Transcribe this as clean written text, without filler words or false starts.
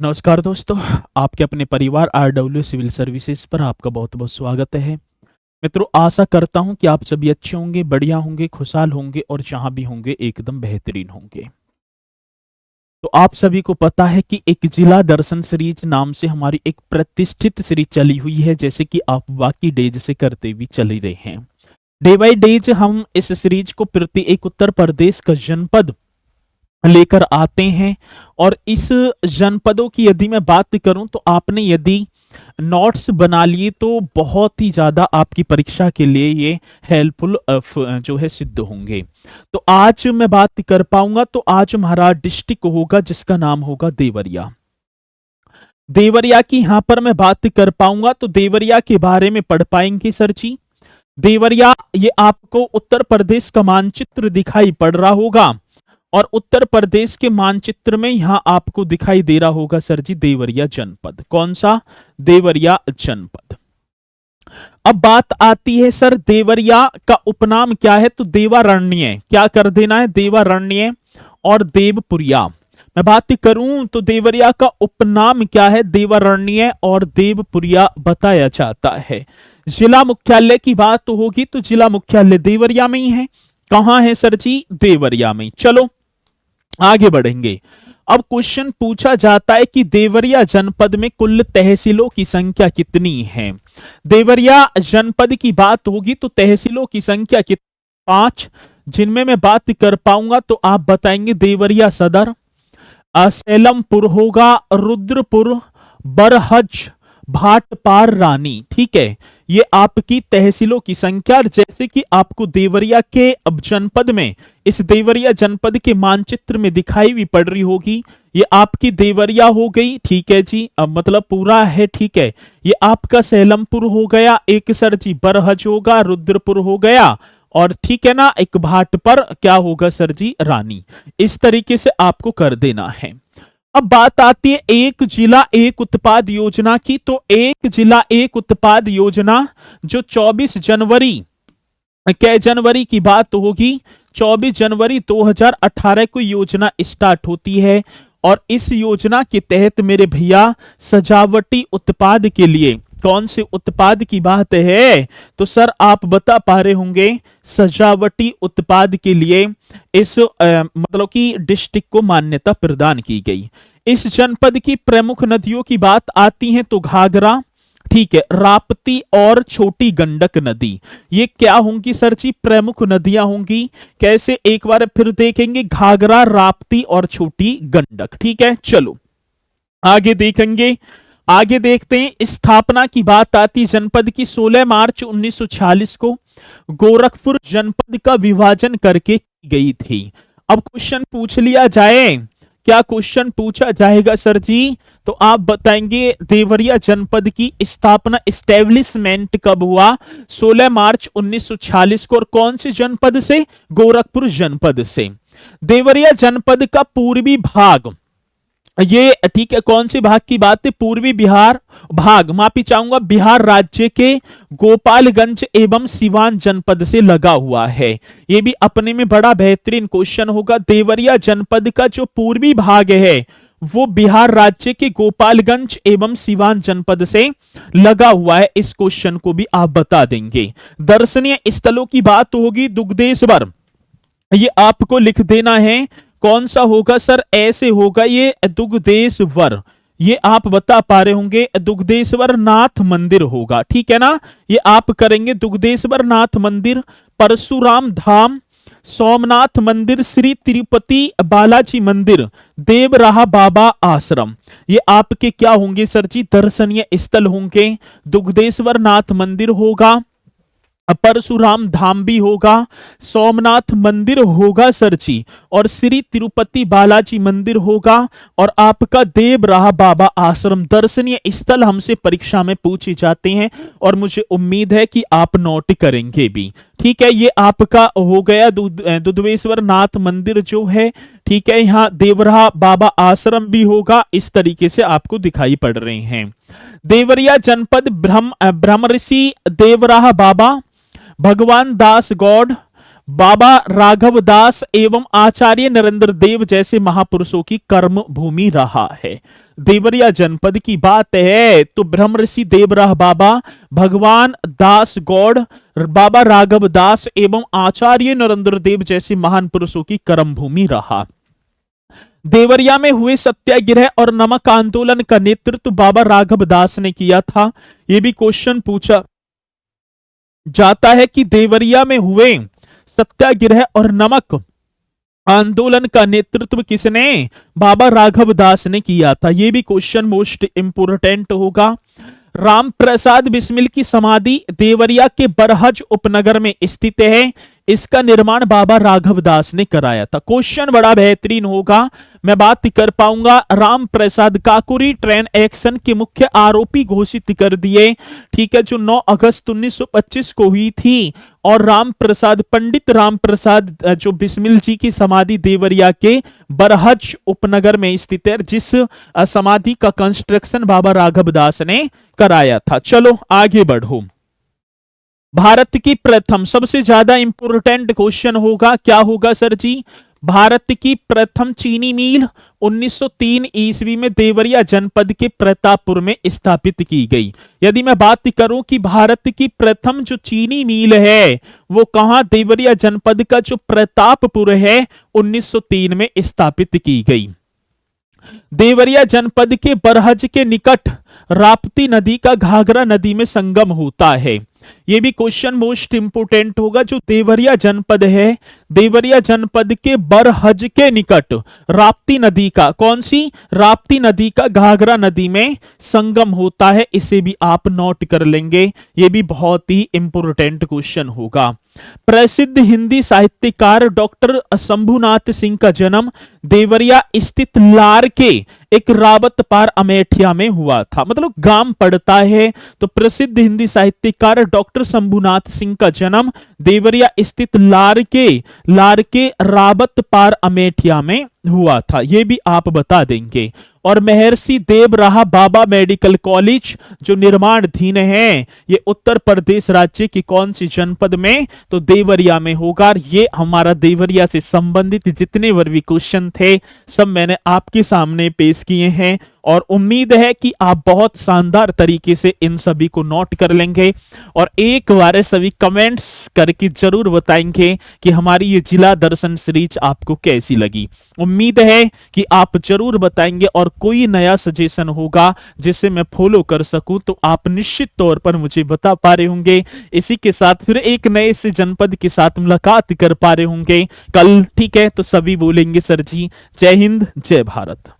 नमस्कार दोस्तों। आपके अपने परिवार आरडब्ल्यू सिविल सर्विसेज पर आपका बहुत बहुत स्वागत है। मित्रों, आशा करता हूं कि आप सभी अच्छे होंगे, बढ़िया होंगे, खुशहाल होंगे और जहां भी होंगे एकदम बेहतरीन होंगे। तो आप सभी को पता है कि एक जिला दर्शन सीरीज नाम से हमारी एक प्रतिष्ठित सीरीज चली हुई है, जैसे कि आप बाकी डेज से करते भी चल ही रहे हैं। डे बाई डेज हम इस सीरीज को प्रति एक उत्तर प्रदेश का जनपद लेकर आते हैं। और इस जनपदों की यदि मैं बात करूं तो आपने यदि नोट्स बना लिए तो बहुत ही ज्यादा आपकी परीक्षा के लिए ये हेल्पफुल जो है सिद्ध होंगे। तो आज मैं बात कर पाऊंगा तो आज हमारा डिस्ट्रिक्ट होगा जिसका नाम होगा देवरिया। देवरिया की यहां पर मैं बात कर पाऊंगा तो देवरिया के बारे में पढ़ पाएंगे सर जी। देवरिया, ये आपको उत्तर प्रदेश का मानचित्र दिखाई पड़ रहा होगा और उत्तर प्रदेश के मानचित्र में यहां आपको दिखाई दे रहा होगा सर जी देवरिया जनपद। कौन सा? देवरिया जनपद। अब बात आती है सर देवरिया का उपनाम क्या है, तो देवारण्य। क्या कर देना है? देवारण्य और देवपुरिया। मैं बात करूं तो देवरिया का उपनाम क्या है? देवारण्य और देवपुरिया बताया जाता है। जिला मुख्यालय की बात तो होगी तो जिला मुख्यालय देवरिया में ही है। कहां है सर जी? देवरिया में। चलो आगे बढ़ेंगे। अब क्वेश्चन पूछा जाता है कि देवरिया जनपद में कुल तहसीलों की संख्या कितनी है। देवरिया जनपद की बात होगी तो तहसीलों की संख्या कितनी? 5, जिनमें मैं बात कर पाऊंगा तो आप बताएंगे देवरिया सदर, सैलमपुर होगा, रुद्रपुर, बरहज, भाटपार, रानी। ठीक है, ये आपकी तहसीलों की संख्या। जैसे कि आपको देवरिया के अब जनपद में, इस देवरिया जनपद के मानचित्र में दिखाई भी पड़ रही होगी, ये आपकी देवरिया हो गई। ठीक है जी, अब मतलब पूरा है। ठीक है, ये आपका सैलमपुर हो गया, एक सर जी बरहज होगा, रुद्रपुर हो गया, और ठीक है ना, एक भाट पर क्या होगा सर जी? रानी। इस तरीके से आपको कर देना है। अब बात आती है एक जिला एक उत्पाद योजना की। तो एक जिला एक उत्पाद योजना जो 24 जनवरी, क्या जनवरी की बात होगी? 24 जनवरी 2018 को योजना स्टार्ट होती है। और इस योजना के तहत मेरे भैया सजावटी उत्पाद के लिए कौन से उत्पाद की बात है? तो सर आप बता पा रहे होंगे, सजावटी उत्पाद के लिए इस मतलब कि डिस्ट्रिक्ट को मान्यता प्रदान की गई। इस जनपद की प्रमुख नदियों की बात आती है तो घाघरा, ठीक है, राप्ती और छोटी गंडक नदी, ये क्या होंगी सर जी? प्रमुख नदियां होंगी। कैसे? एक बार फिर देखेंगे, घाघरा, राप्ती और छोटी गंडक। ठीक है, चलो आगे देखेंगे। आगे देखते हैं, स्थापना की बात आती जनपद की 16 मार्च 1946 को गोरखपुर जनपद का विभाजन करके की गई थी। अब क्वेश्चन पूछ लिया जाए, क्या क्वेश्चन पूछा जाएगा सर जी? तो आप बताएंगे देवरिया जनपद की स्थापना, एस्टेब्लिशमेंट कब हुआ? 16 मार्च 1946 को। और कौन से जनपद से? गोरखपुर जनपद से। देवरिया जनपद का पूर्वी भाग, ये ठीक है, कौन से भाग की बात है? पूर्वी बिहार भाग, माफी चाहूंगा, बिहार राज्य के गोपालगंज एवं सिवान जनपद से लगा हुआ है। ये भी अपने में बड़ा बेहतरीन क्वेश्चन होगा। देवरिया जनपद का जो पूर्वी भाग है वो बिहार राज्य के गोपालगंज एवं सिवान जनपद से लगा हुआ है। इस क्वेश्चन को भी आप बता देंगे। दर्शनीय स्थलों की बात होगी, दुग्धेश्वर, ये आपको लिख देना है। कौन सा होगा सर? ऐसे होगा ये दुग्धेश्वर, ये आप बता पा रहे होंगे, दुग्धेश्वर नाथ मंदिर होगा। ठीक है ना, ये आप करेंगे दुग्धेश्वर नाथ मंदिर, परशुराम धाम, सोमनाथ मंदिर, श्री तिरुपति बालाजी मंदिर, देवराहा बाबा आश्रम, ये आपके क्या होंगे सर जी? दर्शनीय स्थल होंगे। दुग्धेश्वर नाथ मंदिर होगा, परशुराम धाम भी होगा, सोमनाथ मंदिर होगा सर जी, और श्री तिरुपति बालाजी मंदिर होगा, और आपका देवराहा बाबा आश्रम। दर्शनीय स्थल हमसे परीक्षा में पूछे जाते हैं और मुझे उम्मीद है कि आप नोट करेंगे भी। ठीक है, ये आपका हो गया दुधवेश्वर नाथ मंदिर जो है। ठीक है, यहाँ देवराहा बाबा आश्रम भी होगा। इस तरीके से आपको दिखाई पड़ रहे हैं। देवरिया जनपद ब्रह्मर्षि देवराहा बाबा, भगवान दास गौड़, बाबा राघव दास एवं आचार्य नरेंद्र देव जैसे महापुरुषों की कर्म भूमि रहा है। देवरिया जनपद की बात है तो ब्रह्मऋषि देवराह बाबा, भगवान दास गौड़, बाबा राघव दास एवं आचार्य नरेंद्र देव जैसे महान पुरुषों की कर्म भूमि रहा। देवरिया में हुए सत्याग्रह और नमक आंदोलन का नेतृत्व बाबा राघव दास ने किया था। यह भी क्वेश्चन पूछा जाता है कि देवरिया में हुए सत्याग्रह और नमक आंदोलन का नेतृत्व किसने? बाबा राघव दास ने किया था। यह भी क्वेश्चन मोस्ट इंपोर्टेंट होगा। राम प्रसाद बिस्मिल की समाधि देवरिया के बरहज उपनगर में स्थित है। इसका निर्माण बाबा राघव दास ने कराया था। क्वेश्चन बड़ा बेहतरीन होगा। मैं बात कर पाऊंगा। राम प्रसाद काकुरी ट्रेन एक्शन के मुख्य आरोपी घोषित कर दिए, ठीक है, जो 9 अगस्त 1925 को हुई थी। और राम प्रसाद, पंडित राम प्रसाद जो बिस्मिल जी की समाधि देवरिया के बरहज उपनगर में स्थित है, जिस समाधि का कंस्ट्रक्शन बाबा राघव दास ने कराया था। चलो आगे बढ़ो। भारत की प्रथम, सबसे ज्यादा इंपोर्टेंट क्वेश्चन होगा, क्या होगा सर जी? भारत की प्रथम चीनी मिल 1903 ईस्वी में देवरिया जनपद के प्रतापपुर में स्थापित की गई। यदि मैं बात करूं कि भारत की प्रथम जो चीनी मिल है वो कहां? देवरिया जनपद का जो प्रतापपुर है 1903 में स्थापित की गई। देवरिया जनपद के बरहज के निकट राप्ती नदी का घाघरा नदी में संगम होता है। यह भी क्वेश्चन मोस्ट इंपोर्टेंट होगा। जो देवरिया जनपद है, देवरिया जनपद के बरहज के निकट राप्ती नदी का, कौन सी? राप्ती नदी का घाघरा नदी में संगम होता है। इसे भी आप नोट कर लेंगे। यह भी बहुत ही इंपोर्टेंट क्वेश्चन होगा। प्रसिद्ध हिंदी साहित्यकार डॉक्टर शंभुनाथ सिंह का जन्म देवरिया स्थित लार के एक रावत पार अमेठिया में हुआ था। मतलब गांव पड़ता है। तो प्रसिद्ध हिंदी साहित्यकार डॉक्टर शंभुनाथ सिंह का जन्म देवरिया स्थित लार के रावत पार अमेठिया में हुआ था। यह भी आप बता देंगे। और महर्षि देवराह बाबा मेडिकल कॉलेज जो निर्माणाधीन है, ये उत्तर प्रदेश राज्य की कौन सी जनपद में? तो देवरिया में होगा। ये हमारा देवरिया से संबंधित जितने भी क्वेश्चन थे सब मैंने आपके सामने पेश किए हैं और उम्मीद है कि आप बहुत शानदार तरीके से इन सभी को नोट कर लेंगे और एक बार सभी कमेंट्स करके जरूर बताएंगे कि हमारी ये जिला दर्शन सीरीज आपको कैसी लगी। उम्मीद है कि आप जरूर बताएंगे और कोई नया सजेशन होगा जिसे मैं फॉलो कर सकूं तो आप निश्चित तौर पर मुझे बता पा रहे होंगे। इसी के साथ फिर एक नए से जनपद के साथ मुलाकात कर पा रहे होंगे कल, ठीक है? तो सभी बोलेंगे सर जी जय हिंद जय भारत।